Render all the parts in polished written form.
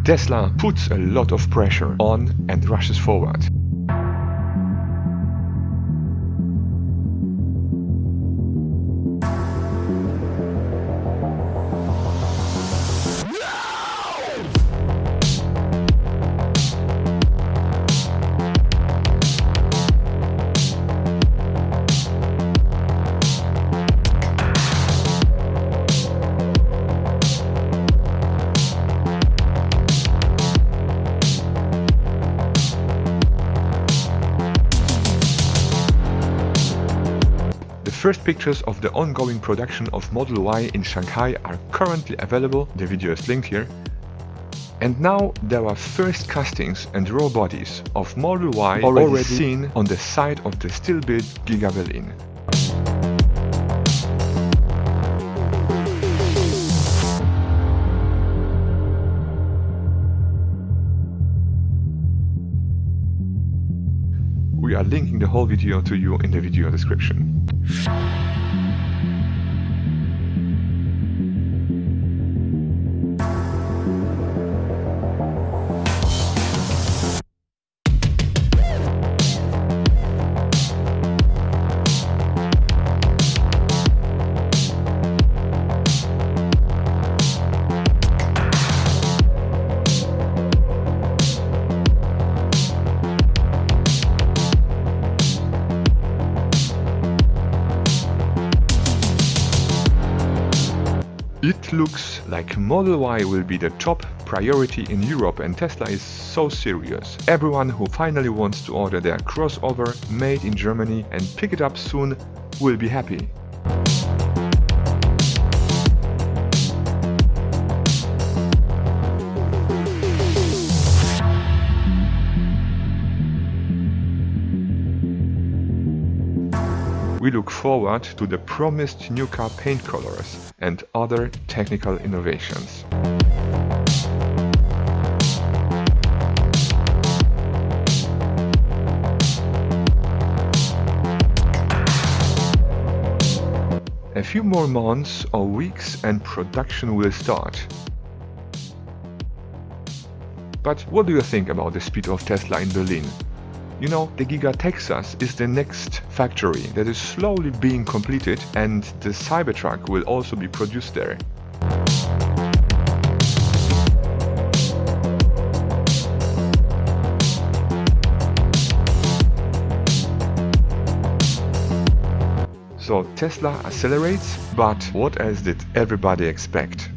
Tesla puts a lot of pressure on and rushes forward. The first pictures of the ongoing production of Model Y in Shanghai are currently available, the video is linked here. And now there are first castings and raw bodies of Model Y already seen on the site of the still-built Giga Berlin. We are linking the whole video to you in the video description. It looks like Model Y will be the top priority in Europe, and Tesla is so serious. Everyone who finally wants to order their crossover made in Germany and pick it up soon will be happy. We look forward to the promised new car paint colors and other technical innovations. A few more months or weeks and production will start. But what do you think about the speed of Tesla in Berlin? You know, the Giga Texas is the next factory that is slowly being completed, and the Cybertruck will also be produced there. So Tesla accelerates, but what else did everybody expect?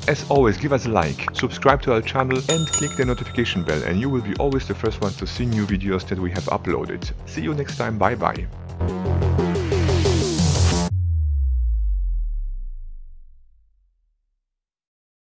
As always, give us a like, subscribe to our channel and click the notification bell, and you will be always the first one to see new videos that we have uploaded. See you next time, bye bye.